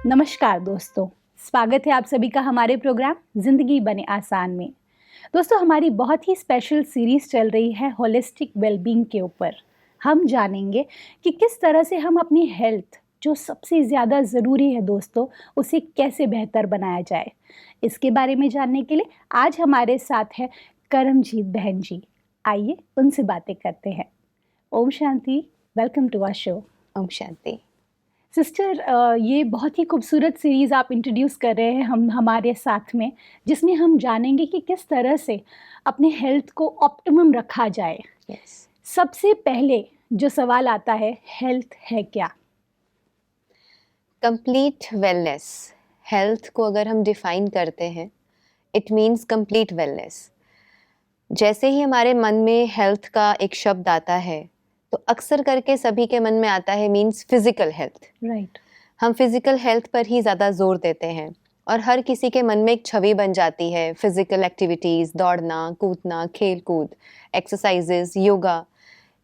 नमस्कार दोस्तों, स्वागत है आप सभी का हमारे प्रोग्राम ज़िंदगी बने आसान में। दोस्तों, हमारी बहुत ही स्पेशल सीरीज़ चल रही है होलिस्टिक वेलबींग के ऊपर। हम जानेंगे कि किस तरह से हम अपनी हेल्थ, जो सबसे ज़्यादा ज़रूरी है दोस्तों, उसे कैसे बेहतर बनाया जाए। इसके बारे में जानने के लिए आज हमारे साथ है करमजीत बहन जी। आइए उनसे बातें करते हैं। Om Shanti, welcome to our show. Om Shanti. Sister, ये बहुत ही खूबसूरत सीरीज़ आप इंट्रोड्यूस कर रहे हैं हमारे साथ में, जिसमें हम जानेंगे कि किस तरह से अपने हेल्थ को ऑप्टिमम रखा जाए। यस। सबसे पहले जो सवाल आता है, हेल्थ है क्या? कंप्लीट वेलनेस, हेल्थ को अगर हम डिफाइन करते हैं, इट मीन्स कंप्लीट वेलनेस। जैसे ही हमारे मन में हेल्थ का एक शब्द आता है तो अक्सर करके सभी के मन में आता है मीन्स फिजिकल हेल्थ। राइट। हम फिजिकल हेल्थ पर ही ज़्यादा जोर देते हैं और हर किसी के मन में एक छवि बन जाती है, फिजिकल एक्टिविटीज़, दौड़ना, कूदना, खेल कूद, एक्सरसाइजेज, योगा।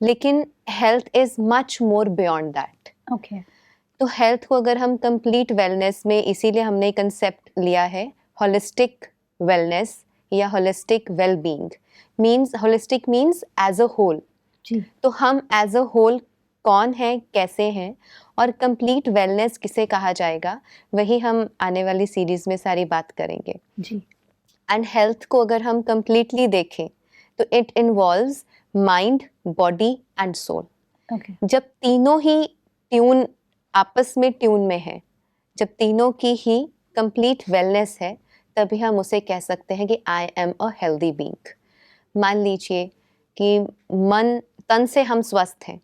लेकिन health is much more beyond that. Okay. तो हेल्थ को अगर हम कंप्लीट वेलनेस में, इसीलिए हमने कंसेप्ट लिया है होलिस्टिक वेलनेस या holistic wellbeing. Means holistic means as a whole. जी। तो हम एज अ होल कौन है, कैसे हैं, और कंप्लीट वेलनेस किसे कहा जाएगा, वही हम आने वाली सीरीज में सारी बात करेंगे। जी। एंड हेल्थ को अगर हम कंप्लीटली देखें तो it involves mind, body and soul. Okay. जब तीनों ही ट्यून आपस में ट्यून में है, जब तीनों की ही कंप्लीट वेलनेस है, तभी हम उसे कह सकते हैं कि आई एम अ हेल्दी बीइंग। मान लीजिए कि मन तन से हम स्वस्थ हैं,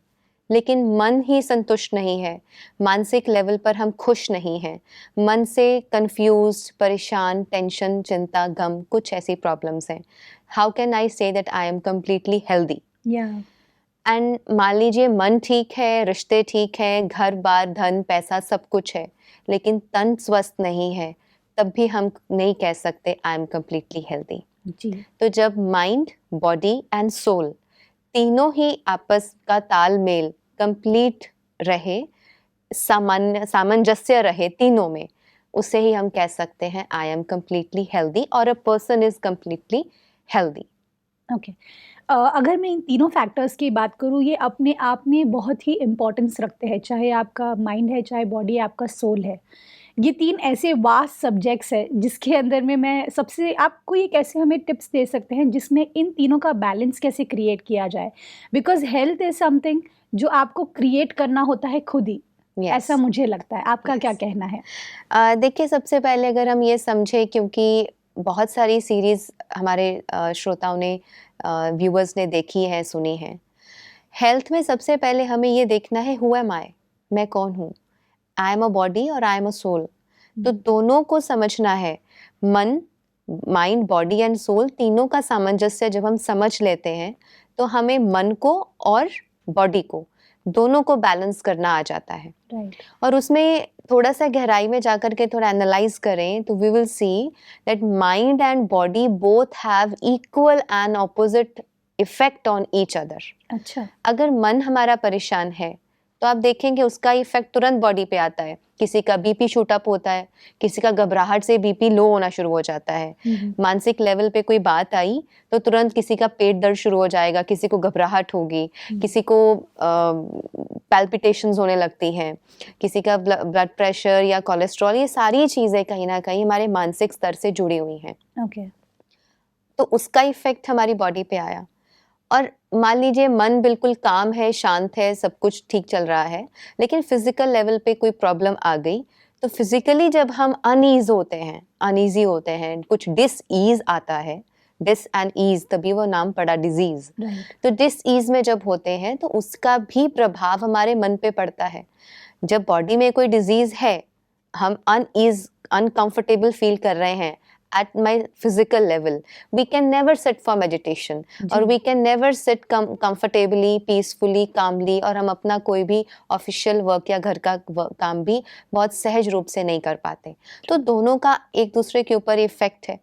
लेकिन मन ही संतुष्ट नहीं है, मानसिक लेवल पर हम खुश नहीं हैं, मन से कंफ्यूज्ड, परेशान, टेंशन, चिंता, गम, कुछ ऐसी प्रॉब्लम्स हैं। How can I say that I am completely healthy? या। एंड मान लीजिए मन ठीक है, रिश्ते ठीक है, घर बार धन पैसा सब कुछ है, लेकिन तन स्वस्थ नहीं है, तब भी हम नहीं कह सकते आई एम कंप्लीटली हेल्दी। जी। तो जब माइंड, बॉडी एंड सोल तीनों ही आपस का तालमेल कंप्लीट रहे, सामंजस्य रहे तीनों में, उसे ही हम कह सकते हैं आई एम कंप्लीटली हेल्दी और a person is completely healthy. Okay. अगर मैं इन तीनों फैक्टर्स की बात करूँ, ये अपने आप में बहुत ही इम्पोर्टेंस रखते हैं, चाहे आपका माइंड है, चाहे बॉडी, आपका सोल है। ये तीन ऐसे वास्ट सब्जेक्ट्स हैं जिसके अंदर में मैं सबसे आपको ये कैसे हमें टिप्स दे सकते हैं जिसमें इन तीनों का बैलेंस कैसे क्रिएट किया जाए, बिकॉज हेल्थ इज समथिंग जो आपको क्रिएट करना होता है खुद ही। Yes. ऐसा मुझे लगता है। आपका क्या Yes. कहना है? देखिए, सबसे पहले अगर हम ये समझे, क्योंकि बहुत सारी सीरीज हमारे श्रोताओं ने, व्यूअर्स ने देखी है, सुनी है। हेल्थ में सबसे पहले हमें ये देखना है हु एम आई, मैं कौन हूँ। आई एम अ बॉडी और आई एम अ सोल। तो दोनों को समझना है। मन, माइंड, बॉडी एंड सोल तीनों का सामंजस्य जब हम समझ लेते हैं तो हमें मन को और बॉडी को, दोनों को बैलेंस करना आ जाता है। राइट। और उसमें थोड़ा सा गहराई में जाकर के थोड़ा एनालाइज करें तो we will see that mind and body both have equal and opposite effect on each other. अच्छा। अगर मन हमारा परेशान है तो आप देखेंगे उसका इफेक्ट तुरंत बॉडी पे आता है। किसी का बीपी शूट अप होता है, किसी का घबराहट से बीपी लो होना शुरू हो जाता है। मानसिक लेवल पे कोई बात आई तो तुरंत किसी का पेट दर्द शुरू हो जाएगा, किसी को घबराहट होगी, किसी को पैल्पिटेशंस होने लगती हैं, किसी का ब्लड प्रेशर या कोलेस्ट्रॉल। ये सारी चीज़ें कहीं ना कहीं हमारे मानसिक स्तर से जुड़ी हुई हैं। ओके। तो उसका इफेक्ट हमारी बॉडी पे आया। और मान लीजिए मन बिल्कुल काम है, शांत है, सब कुछ ठीक चल रहा है, लेकिन फिजिकल लेवल पे कोई प्रॉब्लम आ गई, तो फिजिकली जब हम अनईज होते हैं, अनईजी होते हैं, कुछ डिस ईज आता है, डिस एंड ईज, तभी वो नाम पड़ा डिजीज। तो डिस ईज में जब होते हैं तो उसका भी प्रभाव हमारे मन पे पड़ता है। जब बॉडी में कोई डिजीज है, हम अनईज, अनकंफर्टेबल फील कर रहे हैं at my physical level, we can never sit for meditation or we can never sit comfortably, peacefully, calmly, और हम अपना कोई भी ऑफिशियल वर्क या घर का काम भी बहुत सहज रूप से नहीं कर पाते। तो दोनों का एक दूसरे के ऊपर इफेक्ट है,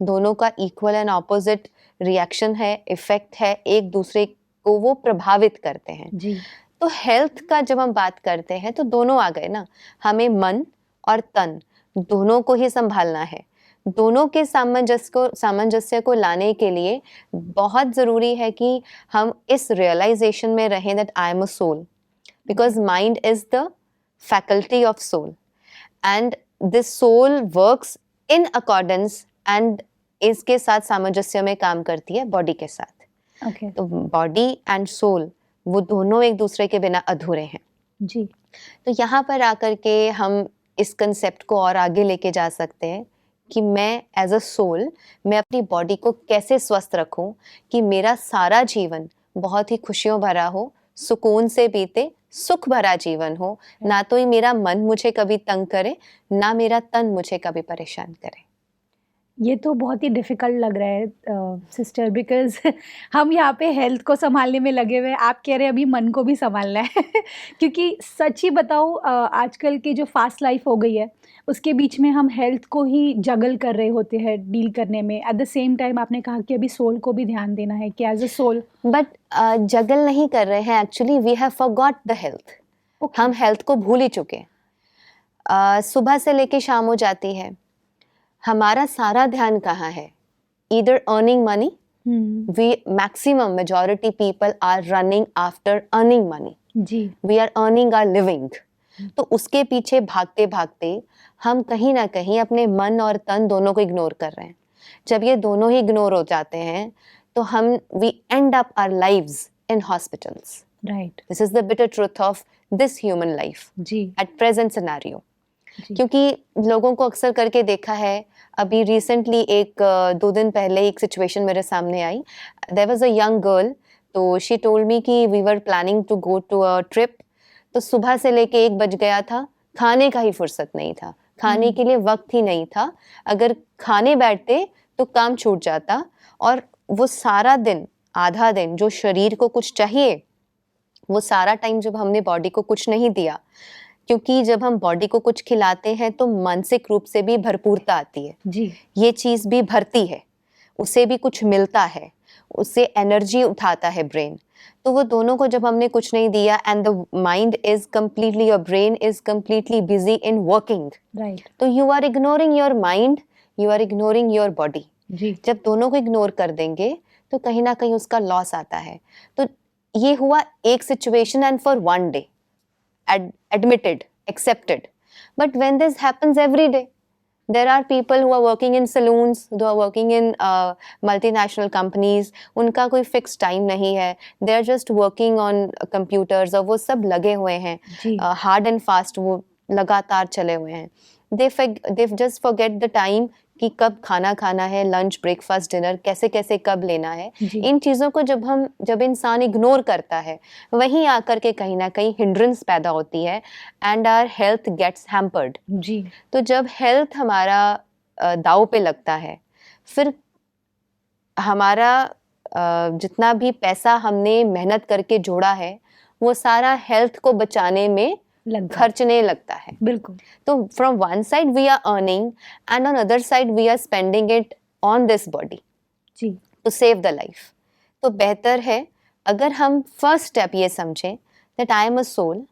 दोनों का इक्वल एंड ऑपोजिट रिएक्शन है, इफेक्ट है, एक दूसरे को वो प्रभावित करते हैं। जी। तो हेल्थ का जब हम बात करते हैं तो दोनों आ गए ना, हमें मन और तन दोनों को ही संभालना है। दोनों के सामंजस्य को लाने के लिए बहुत ज़रूरी है कि हम इस रियलाइजेशन में रहें that I am a soul, because mind is the faculty of soul and this soul works in accordance and इसके साथ सामंजस्य में काम करती है बॉडी के साथ। ओके तो बॉडी एंड सोल वो दोनों एक दूसरे के बिना अधूरे हैं जी। तो यहाँ पर आकर के हम इस कंसेप्ट को और आगे लेके जा सकते हैं कि मैं एज अ सोल मैं अपनी बॉडी को कैसे स्वस्थ रखूं कि मेरा सारा जीवन बहुत ही खुशियों भरा हो, सुकून से बीते, सुख भरा जीवन हो, ना तो ही मेरा मन मुझे कभी तंग करे, ना मेरा तन मुझे कभी परेशान करे। ये तो बहुत ही डिफ़िकल्ट लग रहा है सिस्टर, बिकॉज़ हम यहाँ पे हेल्थ को सँभालने में लगे हुए हैं, आप कह रहे हैं अभी मन को भी सँभालना है क्योंकि सच ही बताऊँ आजकल की जो फ़ास्ट लाइफ़ हो गई है, उसके बीच में हम हेल्थ को ही जगल कर रहे होते हैं डील करने में। एट द सेम टाइम आपने कहा कि अभी सोल को भी ध्यान देना है कि as a soul. But juggle नहीं कर रहे हैं, actually we have forgot the health. हम हेल्थ को भूल ही चुके हैं। सुबह से लेके शाम हो जाती है, हमारा सारा ध्यान कहाँ है? Either earning money, we maximum majority people are running after earning money. Ji We are earning our living. तो उसके पीछे भागते भागते हम कहीं ना कहीं अपने मन और तन दोनों को इग्नोर कर रहे हैं। जब ये दोनों ही इग्नोर हो जाते हैं तो हम we end up our lives in hospitals. Right This is the bitter truth of this human life जी at present scenario. जी क्योंकि लोगों को अक्सर करके देखा है, अभी रिसेंटली 2 दिन पहले एक सिचुएशन मेरे सामने आई। There was a young girl, तो शी टोल्ड मी कि we were planning to go to a trip. तो सुबह से लेके 1 बज गया था, खाने का ही फुर्सत नहीं था, खाने के लिए वक्त ही नहीं था। अगर खाने बैठते तो काम छूट जाता और वो सारा दिन, आधा दिन जो शरीर को कुछ चाहिए, वो सारा टाइम जब हमने बॉडी को कुछ नहीं दिया, क्योंकि जब हम बॉडी को कुछ खिलाते हैं तो मानसिक रूप से भी भरपूरता आती है जी ये चीज़ भी भरती है, उसे भी कुछ मिलता है, उससे एनर्जी उठाता है ब्रेन। तो वो दोनों को जब हमने कुछ नहीं दिया and the mind is completely, your brain is completely busy in working, right तो you are ignoring your mind, you are ignoring your body. जी जब दोनों को इग्नोर कर देंगे तो कहीं ना कहीं उसका लॉस आता है। तो ये हुआ एक situation and for 1 day admitted, accepted. But when this happens every day, there are people who are working in saloons, who are working in multinational companies, उनका कोई fixed time नहीं है, they are just working on computers और वो सब लगे हुए हैं, जी hard and fast वो लगातार चले हुए हैं। they just forget the time कि कब खाना खाना है, लंच, ब्रेकफास्ट, डिनर कैसे कैसे कब लेना है। जी इन चीज़ों को जब इंसान इग्नोर करता है, वहीं आकर के कहीं ना कहीं हिंड्रेंस पैदा होती है and our health gets hampered. जी तो जब हेल्थ हमारा दांव पे लगता है, फिर हमारा जितना भी पैसा हमने मेहनत करके जोड़ा है वो सारा हेल्थ को बचाने में खर्चने लगता है। बिल्कुल। तो from one side we are earning and on other side we are spending it on this body जी टू सेव द लाइफ। तो बेहतर है अगर हम फर्स्ट स्टेप ये समझें that I am a soul,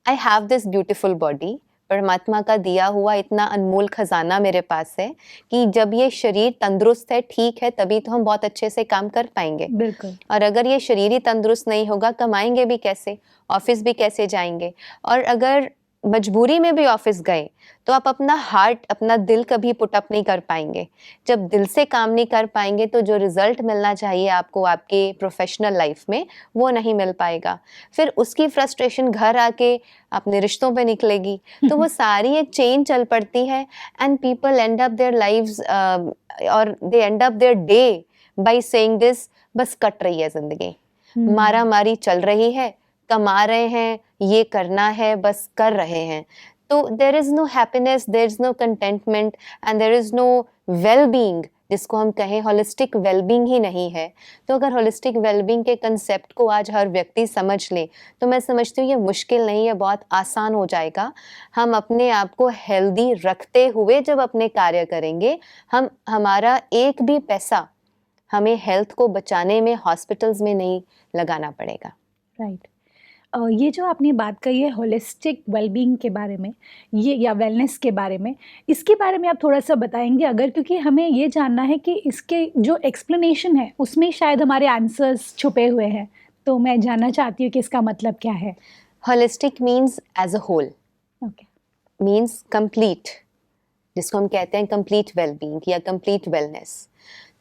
I have this beautiful body, परमात्मा का दिया हुआ इतना अनमोल खजाना मेरे पास है कि जब ये शरीर तंदुरुस्त है, ठीक है, तभी तो हम बहुत अच्छे से काम कर पाएंगे। बिल्कुल। और अगर ये शरीर ही तंदुरुस्त नहीं होगा, कमाएंगे भी कैसे, ऑफिस भी कैसे जाएंगे। और अगर मजबूरी में भी ऑफिस गए तो आप अपना हार्ट, अपना दिल कभी पुट अप नहीं कर पाएंगे। जब दिल से काम नहीं कर पाएंगे तो जो रिजल्ट मिलना चाहिए आपको आपके प्रोफेशनल लाइफ में वो नहीं मिल पाएगा। फिर उसकी फ्रस्ट्रेशन घर आके अपने रिश्तों पे निकलेगी। तो वो सारी एक चेन चल पड़ती है and people end up their lives or they end up their day by saying this, बस कट रही है जिंदगी, मारा मारी चल रही है, कमा रहे हैं, ये करना है, बस कर रहे हैं। तो there is no happiness, there is no contentment and there is no well being, जिसको हम कहें होलिस्टिक वेलबींग ही नहीं है। तो अगर होलिस्टिक वेलबींग के कंसेप्ट को आज हर व्यक्ति समझ ले तो मैं समझती हूँ ये मुश्किल नहीं है, बहुत आसान हो जाएगा। हम अपने आप को हेल्दी रखते हुए जब अपने कार्य करेंगे, हमारा एक भी पैसा हमें हेल्थ को बचाने में हॉस्पिटल्स में नहीं लगाना पड़ेगा। राइट। ये जो आपने बात कही है होलिस्टिक वेलबींग के बारे में, ये या वेलनेस के बारे में, इसके बारे में आप थोड़ा-सा बताएँगे अगर, क्योंकि हमें ये जानना है कि इसके जो एक्सप्लेनेशन है, उसमें शायद हमारे आंसर्स छुपे हुए हैं। तो मैं जानना चाहती हूँ कि इसका मतलब क्या है? Holistic means as a whole, okay. Means complete, जिसको हम कहते हैं कंप्लीट वेलबींग या complete wellness.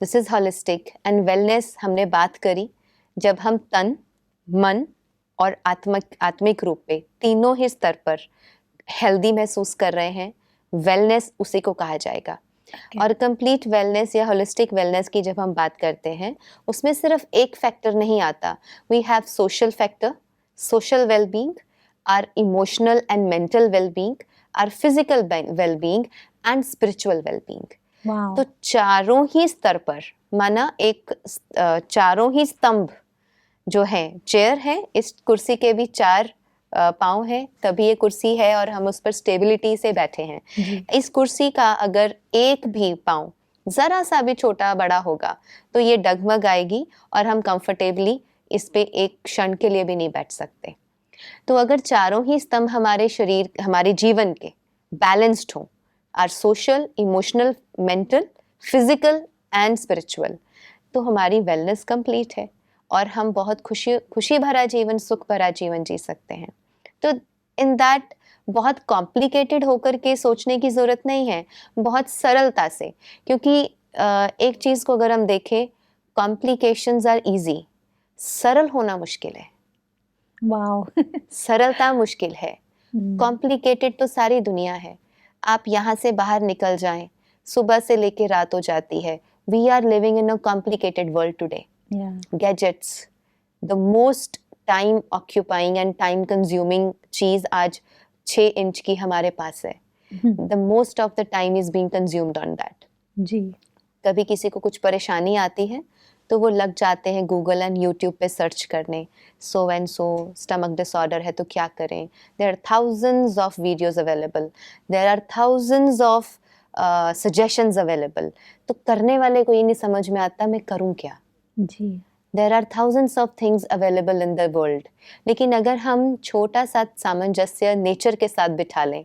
This is holistic. And wellness हमने बात करी जब हम तन, मन और आत्मिक रूप पे तीनों ही स्तर पर हेल्दी महसूस कर रहे हैं, वेलनेस उसी को कहा जाएगा। ओके। और कंप्लीट वेलनेस या होलिस्टिक वेलनेस की जब हम बात करते हैं, उसमें सिर्फ एक फैक्टर नहीं आता। We have social factor, social wellbeing, our emotional and mental wellbeing, our physical wellbeing and spiritual wellbeing. Wow! तो चारों ही स्तर पर, माना एक चारों ही स्तंभ जो है, चेयर है, इस कुर्सी के भी चार पाँव हैं, तभी ये कुर्सी है और हम उस पर स्टेबिलिटी से बैठे हैं। जी। इस कुर्सी का अगर एक भी पाँव जरा सा भी छोटा बड़ा होगा तो ये डगमग आएगी और हम कंफर्टेबली इस पे एक क्षण के लिए भी नहीं बैठ सकते। तो अगर चारों ही स्तंभ हमारे शरीर, हमारे जीवन के बैलेंस्ड हों, our social, emotional, mental, physical and spiritual, तो हमारी वेलनेस कंप्लीट है और हम बहुत खुशी भरा जीवन, सुख भरा जीवन जी सकते हैं। तो इन दैट बहुत कॉम्प्लिकेटेड होकर के सोचने की ज़रूरत नहीं है, बहुत सरलता से, क्योंकि एक चीज़ को अगर हम देखें, कॉम्प्लिकेशंस आर इजी, सरल होना मुश्किल है। वाओ! सरलता मुश्किल है, हुँ। कॉम्प्लिकेटेड तो सारी दुनिया है। आप यहाँ से बाहर निकल जाएं, सुबह से लेके रात हो जाती है। We are living in a complicated world today. या gadgets, the most time occupying and time consuming चीज़ आज 6 इंच की हमारे पास है। हुँ। The most of the time is being consumed on that. जी। कभी किसी को कुछ परेशानी आती है तो वो लग जाते हैं गूगल एंड यूट्यूब पे सर्च करने, so and so stomach disorder है तो क्या करें। There are thousands of videos available, there are thousands of suggestions available. तो करने वाले को ये नहीं समझ में आता मैं करूं क्या। जी। There are thousands of things available in the world, लेकिन अगर हम छोटा सा सामंजस्य नेचर के साथ बिठा लें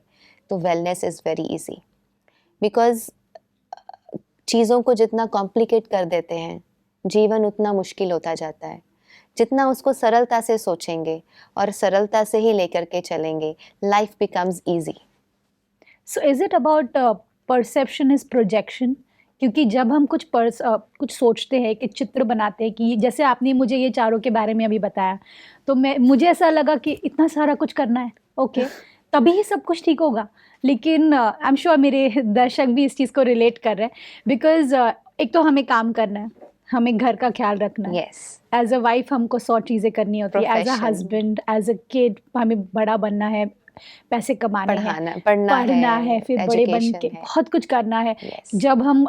तो wellness is very easy. Because चीज़ों को जितना कॉम्प्लिकेट कर देते हैं, जीवन उतना मुश्किल होता जाता है। जितना उसको सरलता से सोचेंगे और सरलता से ही लेकर के चलेंगे, life becomes easy. So is it about perception is projection? क्योंकि जब हम कुछ सोचते हैं, एक चित्र बनाते हैं कि जैसे आपने मुझे ये चारों के बारे में अभी बताया, तो मुझे ऐसा लगा कि इतना सारा कुछ करना है, ओके, तभी ही सब कुछ ठीक होगा। लेकिन आई एम श्योर मेरे दर्शक भी इस चीज़ को रिलेट कर रहे हैं, बिकॉज़ एक तो हमें काम करना है, हमें घर का ख्याल रखना है। यस, एज़ अ वाइफ हमको 100 चीज़ें करनी होती है, as a Profession. Husband, as a kid हमें बड़ा बनना है, पैसे कमाने हैं, पढ़ना पढ़ना है, है, फिर बड़े बन एजुकेशन के है। बहुत कुछ करना है। यस, जब हम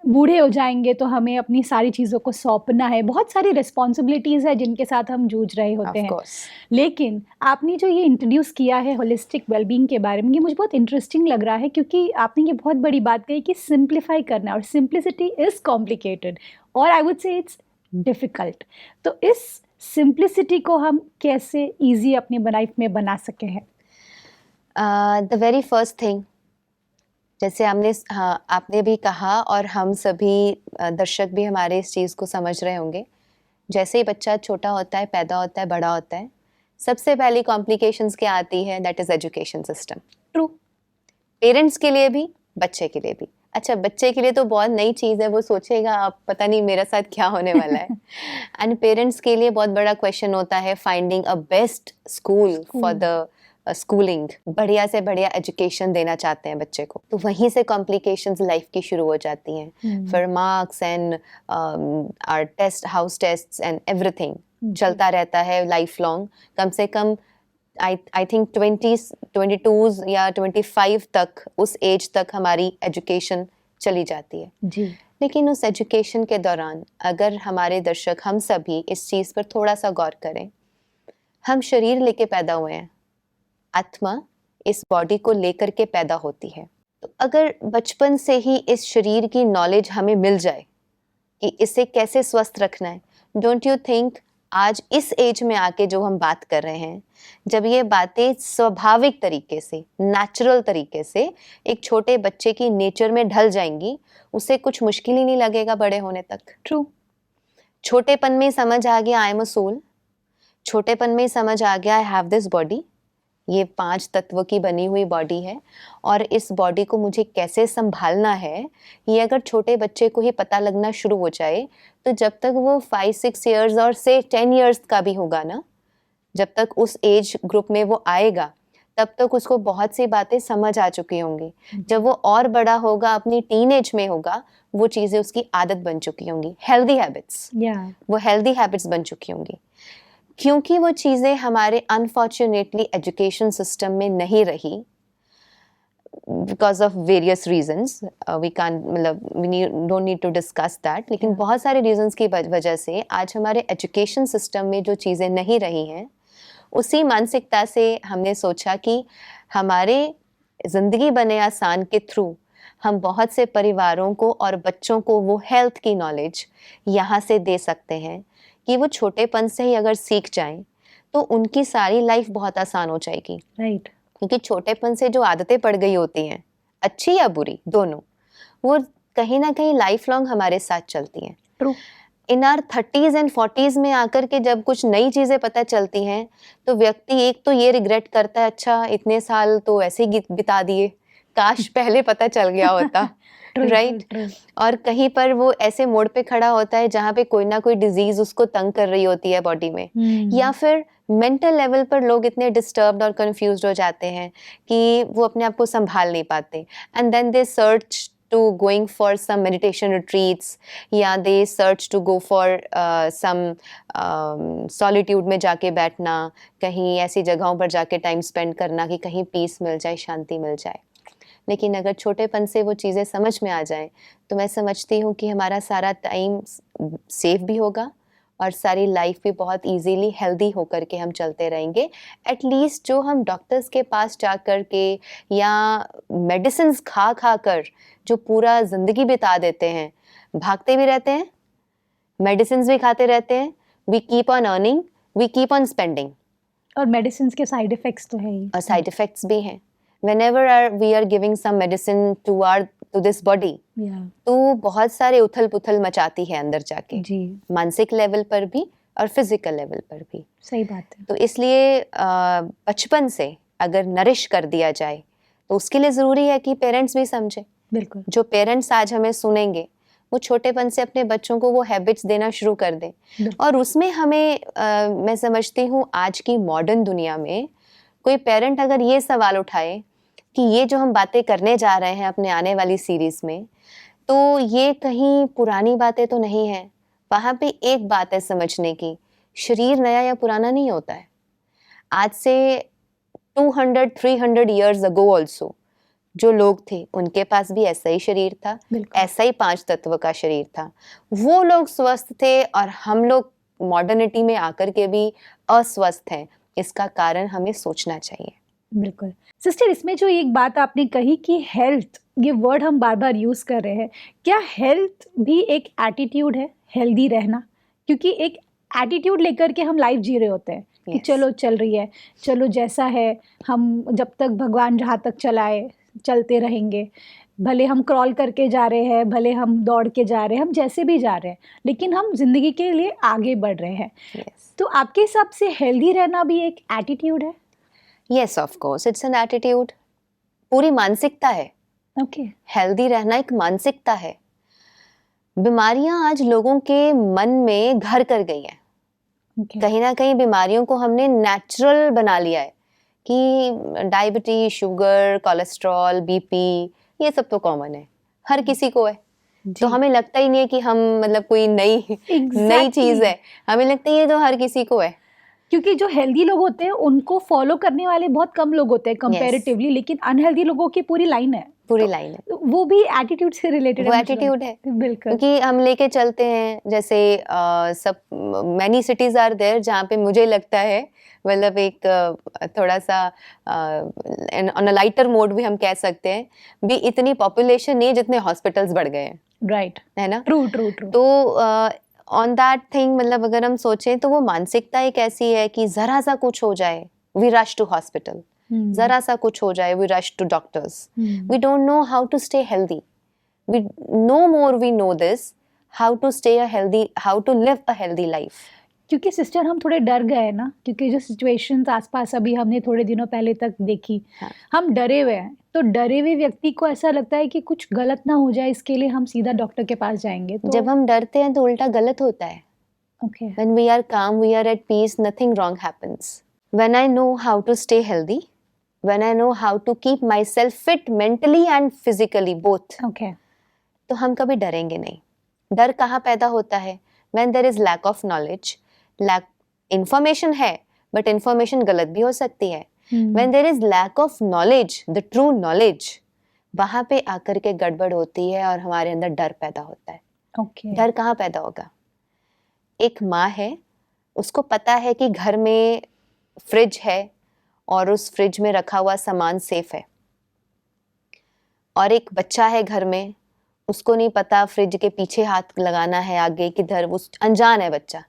बूढ़े हो जाएँगे तो हमें अपनी सारी चीज़ों को सौंपना है, बहुत सारी रिस्पॉन्सिबिलिटीज़ है जिनके साथ हम जूझ रहे होते ऑफ हैं। कोर्स। लेकिन आपने जो ये इंट्रोड्यूस किया है होलिस्टिक वेलबींग के बारे में, ये मुझे बहुत इंटरेस्टिंग लग रहा है, क्योंकि आपने ये बहुत बड़ी बात कही कि सिंप्लीफाई करना, और सिंप्लिसिटी इज़ कॉम्प्लिकेटेड और I would say it's difficult. तो इस सिंप्लिसिटी को हम कैसे ईज़ी अपनी लाइफ में बना सके हैं? द वेरी फर्स्ट थिंग, जैसे आपने भी कहा और हम सभी दर्शक भी हमारे इस चीज़ को समझ रहे होंगे, जैसे ही बच्चा छोटा होता है, पैदा होता है, बड़ा होता है, सबसे पहली कॉम्प्लिकेशंस क्या आती है, that is education system. True. Parents के लिए भी, बच्चे के लिए भी। अच्छा, बच्चे के लिए तो बहुत नई चीज़ है, वो सोचेगा अब पता नहीं मेरे साथ क्या होने वाला है। एंड पेरेंट्स के लिए बहुत बड़ा क्वेश्चन होता है finding a best school for the schooling. बढ़िया से बढ़िया एजुकेशन देना चाहते हैं बच्चे को, तो वहीं से कॉम्प्लिकेशंस लाइफ की शुरू हो जाती हैं। फिर marks and our test, house tests and everything चलता रहता है लाइफ लॉन्ग। कम से कम आई थिंक 22 या 25 तक, उस एज तक हमारी एजुकेशन चली जाती है। जी। लेकिन उस एजुकेशन के दौरान अगर हमारे दर्शक, हम सभी इस चीज़ पर थोड़ा सा गौर करें, हम शरीर लेके पैदा हुए हैं, आत्मा इस बॉडी को लेकर के पैदा होती है। तो अगर बचपन से ही इस शरीर की नॉलेज हमें मिल जाए कि इसे कैसे स्वस्थ रखना है, डोंट यू थिंक आज इस एज में आके जो हम बात कर रहे हैं, जब ये बातें स्वाभाविक तरीके से, नेचुरल तरीके से एक छोटे बच्चे की नेचर में ढल जाएंगी, उसे कुछ मुश्किल ही नहीं लगेगा बड़े होने तक। ट्रू। छोटेपन में समझ आ गया आई एम अ सोल, छोटेपन में समझ आ गया आई हैव दिस बॉडी, ये 5 तत्व की बनी हुई बॉडी है और इस बॉडी को मुझे कैसे संभालना है, ये अगर छोटे बच्चे को ही पता लगना शुरू हो जाए, तो जब तक वो 5-6 इयर्स और से 10 इयर्स का भी होगा ना, जब तक उस एज ग्रुप में वो आएगा, तब तक उसको बहुत सी बातें समझ आ चुकी होंगी। जब वो और बड़ा होगा, अपनी टीनेज में होगा, वो चीज़ें उसकी आदत बन चुकी होंगी, हेल्दी हैबिट्स, वो हेल्दी हैबिट्स बन चुकी होंगी। क्योंकि वो चीज़ें हमारे अनफॉर्चुनेटली एजुकेशन सिस्टम में नहीं रही, because of various reasons, we can't, मतलब we don't need to discuss that, लेकिन बहुत सारे रीजंस की वजह से आज हमारे एजुकेशन सिस्टम में जो चीज़ें नहीं रही हैं, उसी मानसिकता से हमने सोचा कि हमारे ज़िंदगी बने आसान के थ्रू हम बहुत से परिवारों को और बच्चों को वो हेल्थ की नॉलेज यहाँ से दे सकते हैं कि वो छोटेपन से ही अगर सीख जाएं तो उनकी सारी लाइफ बहुत आसान हो जाएगी। राइट। क्योंकि छोटेपन से जो आदतें पड़ गई होती हैं, अच्छी या बुरी दोनों, वो कहीं ना कहीं लाइफ लॉन्ग हमारे साथ चलती हैं। True. In are 30s and 40s में आकर के जब कुछ नई चीज़ें पता चलती हैं, तो व्यक्ति एक तो ये रिग्रेट करता है, अच्छा इतने साल तो ऐसे ही बिता दिए, काश पहले पता चल गया होता। राइट। और कहीं पर वो ऐसे मोड़ पे खड़ा होता है जहाँ पे कोई ना कोई डिजीज उसको तंग कर रही होती है बॉडी में, या फिर मेंटल लेवल पर लोग इतने डिस्टर्ब्ड और कंफ्यूज्ड हो जाते हैं कि वो अपने आप को संभाल नहीं पाते, and then they search to going for some meditation retreats, या they search to go for some solitude में जाके बैठना, कहीं ऐसी जगहों पर जाके टाइम स्पेंड करना कि कहीं पीस मिल जाए, शांति मिल जाए। लेकिन अगर छोटेपन से वो चीज़ें समझ में आ जाएं, तो मैं समझती हूँ कि हमारा सारा टाइम सेफ भी होगा और सारी लाइफ भी बहुत इजीली हेल्दी होकर के हम चलते रहेंगे। एटलीस्ट जो हम डॉक्टर्स के पास जा कर के या मेडिसिन्स खा खा कर जो पूरा ज़िंदगी बिता देते हैं, भागते भी रहते हैं, मेडिसिन्स भी खाते रहते हैं, we keep on earning, we keep on spending, और मेडिसिन्स के साइड इफ़ेक्ट्स तो है ही, और साइड इफ़ेक्ट्स भी हैं। Whenever we are giving some medicine to this body, तो बहुत सारे उथल पुथल मचाती है अंदर जाके जी, मानसिक लेवल पर भी और फिजिकल लेवल पर भी। सही बात है। तो इसलिए बचपन से अगर नरिश कर दिया जाए तो उसके लिए ज़रूरी है कि पेरेंट्स भी समझें। बिल्कुल। जो पेरेंट्स आज हमें सुनेंगे वो छोटेपन से अपने बच्चों को वो हैबिट्स देना शुरू कर दें। और उसमें हमें मैं समझती हूँ आज की मॉडर्न दुनिया में कोई पेरेंट अगर ये सवाल उठाए कि ये जो हम बातें करने जा रहे हैं अपने आने वाली सीरीज में, तो ये कहीं पुरानी बातें तो नहीं है। वहाँ पे एक बात है समझने की, शरीर नया या पुराना नहीं होता है। आज से 200-300 इयर्स अगो ऑल्सो जो लोग थे उनके पास भी ऐसा ही शरीर था, ऐसा ही 5 तत्व का शरीर था। वो लोग स्वस्थ थे और हम लोग मॉडर्निटी में आकर के भी अस्वस्थ हैं। इसका कारण हमें सोचना चाहिए। बिल्कुल सिस्टर, इसमें जो एक बात आपने कही कि हेल्थ, ये वर्ड हम बार बार यूज़ कर रहे हैं, क्या हेल्थ भी एक एटीट्यूड है, हेल्दी रहना? क्योंकि एक एटीट्यूड लेकर के हम लाइफ जी रहे होते हैं कि चलो चल रही है, चलो जैसा है, हम जब तक भगवान जहाँ तक चलाए चलते रहेंगे, भले हम क्रॉल करके जा रहे हैं, भले हम दौड़ के जा रहे हैं, हम जैसे भी जा रहे हैं, लेकिन हम जिंदगी के लिए आगे बढ़ रहे हैं। तो आपके हिसाब से हेल्दी रहना भी एक एटीट्यूड है? Yes, of course, it's an attitude. पूरी मानसिकता है। Okay. हेल्दी रहना एक मानसिकता है। बीमारियां आज लोगों के मन में घर कर गई हैं। Okay. कहीं ना कहीं बीमारियों को हमने नेचुरल बना लिया है कि डायबिटीज, शुगर, कोलेस्ट्रॉल, बीपी, ये सब तो कॉमन है, हर किसी को है। तो हमें लगता ही नहीं है कि हम मतलब कोई नई चीज है, हमें लगता है ये तो हर किसी को है। क्योंकि जो हेल्दी लोग होते हैं उनको फॉलो करने वाले बहुत कम लोग होते हैं कंपैरेटिवली, लेकिन अनहेल्दी लोगों की पूरी लाइन है, लाइन है। वो भी एटीट्यूड से रिलेटेड है, वो एटीट्यूड है। बिल्कुल। क्योंकि हम लेके चलते हैं, जैसे सब मैनी सिटीज आर देयर जहाँ पे मुझे लगता है मतलब एक थोड़ा सा ऑन अ लाइटर मोड भी हम कह सकते हैं, भी इतनी पॉपुलेशन नहीं है जितने हॉस्पिटल्स बढ़ गए हैं। राइट, है ना? ट्रू। तो ऑन दैट थिंग, मतलब अगर हम सोचें तो वो मानसिकता एक ऐसी है कि जरा सा कुछ हो जाए वी रश टू हॉस्पिटल, जरा सा कुछ हो जाए we rush to doctors. We don't know how to stay healthy. We know more we know this, how to stay a healthy, how to live a healthy life. क्योंकि sister हम थोड़े डर गए ना, क्योंकि जो सिचुएशंस आसपास अभी हमने थोड़े दिनों पहले तक देखी, हाँ. हम डरे हुए हैं. तो डरे हुए व्यक्ति को ऐसा लगता है कि कुछ गलत ना हो जाए, इसके लिए हम सीधा डॉक्टर के पास जाएंगे. तो जब हम डरते हैं तो उल्टा गलत होता है. Okay, When we are calm, we are at peace, nothing wrong happens. When I know how to stay healthy, when I know how to keep myself fit mentally and physically both, okay, तो हम कभी डरेंगे नहीं. डर कहाँ पैदा होता है? When there is lack of knowledge, lack information है, but information गलत भी हो सकती है. When there is lack of knowledge, the true knowledge, वहाँ पे आकर के गड़बड़ होती है और हमारे अंदर डर पैदा होता है. ओके, डर कहाँ पैदा होगा? एक माँ है, उसको पता है कि घर में फ्रिज है और उस फ्रिज में रखा हुआ सामान सेफ है. और एक बच्चा है घर में, उसको नहीं पता फ्रिज के पीछे हाथ लगाना है, आगे किधर, वो अनजान है बच्चा.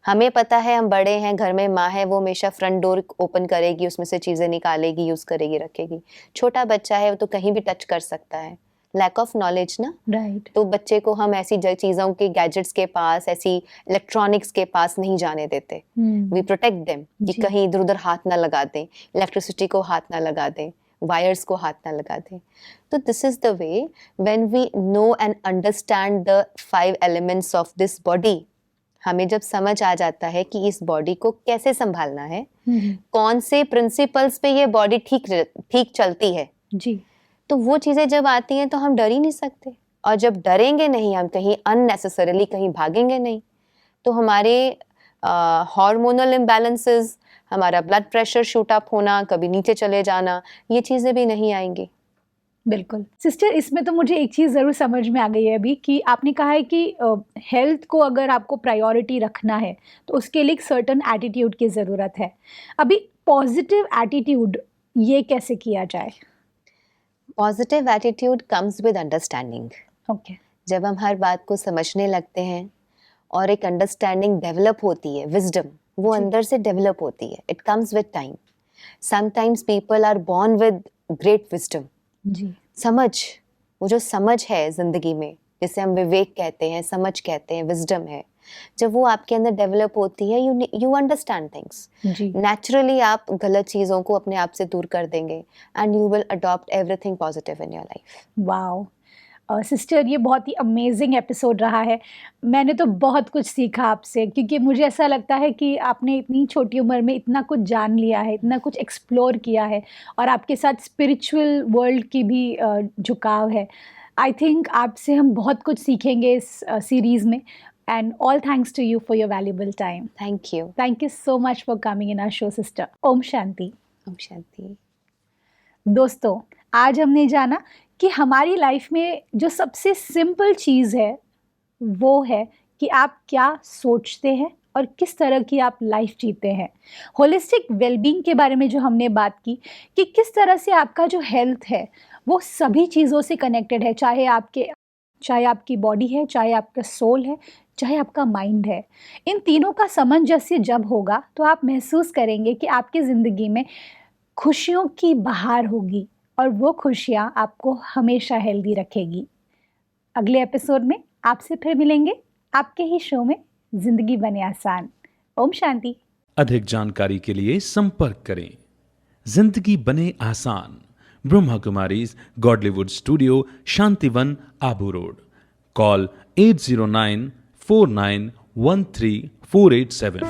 हमें पता है, हम बड़े हैं, घर में माँ है, वो हमेशा फ्रंट डोर ओपन करेगी, उसमें से चीज़ें निकालेगी, यूज़ करेगी, रखेगी. छोटा बच्चा है, वो तो कहीं भी टच कर सकता है. लैक ऑफ नॉलेज ना. राइट. तो बच्चे को हम ऐसी चीज़ों के, गैजेट्स के पास, ऐसी इलेक्ट्रॉनिक्स के पास नहीं जाने देते. वी प्रोटेक्ट देम कि जी. कहीं इधर उधर हाथ ना लगा दें, इलेक्ट्रिसिटी को हाथ ना लगा दें, वायर्स को हाथ ना लगा दें. तो this is the way when we know and understand the 5 elements of this body. हमें जब समझ आ जाता है कि इस बॉडी को कैसे संभालना है, कौन से प्रिंसिपल्स पे ये बॉडी ठीक चलती है, जी. तो वो चीज़ें जब आती हैं तो हम डर ही नहीं सकते. और जब डरेंगे नहीं, हम कहीं अननेसेसरीली कहीं भागेंगे नहीं, तो हमारे हार्मोनल इम्बैलेंसेस, हमारा ब्लड प्रेशर शूट अप होना, कभी नीचे चले जाना, ये चीज़ें भी नहीं आएंगी. बिल्कुल. सिस्टर, इसमें तो मुझे एक चीज़ ज़रूर समझ में आ गई है अभी, कि आपने कहा है कि हेल्थ को अगर आपको प्रायोरिटी रखना है तो उसके लिए एक सर्टन एटीट्यूड की ज़रूरत है. अभी पॉजिटिव एटीट्यूड ये कैसे किया जाए? Positive attitude comes with understanding. Okay. जब हम हर बात को समझने लगते हैं और एक अंडरस्टैंडिंग डेवलप होती है, विजडम वो जी. अंदर से डेवलप होती है. It comes with time. Sometimes people are born with great wisdom. जी. समझ, वो जो समझ है ज़िंदगी में, जिसे हम विवेक कहते हैं, समझ कहते हैं, विजडम है, जब वो आपके अंदर डेवलप होती है, यू अंडरस्टैंड थिंग्स. जी. नेचुरली आप गलत चीज़ों को अपने आप से दूर कर देंगे and you will adopt everything positive in your life. Wow sister, ये बहुत ही अमेजिंग एपिसोड रहा है. मैंने तो बहुत कुछ सीखा आपसे, क्योंकि मुझे ऐसा लगता है कि आपने इतनी छोटी उम्र में इतना कुछ जान लिया है, इतना कुछ एक्सप्लोर किया है, और आपके साथ स्पिरिचुअल वर्ल्ड की भी झुकाव है. आई थिंक आपसे हम बहुत कुछ सीखेंगे इस सीरीज़ में. And all thanks to you for your valuable time. Thank you. Thank you so much for coming in our show sister. Om Shanti. Om Shanti. दोस्तों, आज हमने जाना कि हमारी लाइफ में जो सबसे सिंपल चीज़ है वो है कि आप क्या सोचते हैं और किस तरह की आप लाइफ जीते हैं. होलिस्टिक वेलबींग के बारे में जो हमने बात की कि किस तरह से आपका जो हेल्थ है वो सभी चीज़ों से कनेक्टेड है, चाहे आपकी बॉडी है, चाहे आपका सोल है, चाहे आपका माइंड है. इन तीनों का सामंजस्य जब होगा तो आप महसूस करेंगे कि आपकी ज़िंदगी में खुशियों की बहार होगी, और वो खुशियाँ आपको हमेशा हेल्दी रखेगी. अगले एपिसोड में आपसे फिर मिलेंगे आपके ही शो में जिंदगी बने आसान. ओम शांति. अधिक जानकारी के लिए संपर्क करें. जिंदगी बने आसान, Brahma Kumaris Godlywood studio, Shantivan, Abu road. Call 80949134887.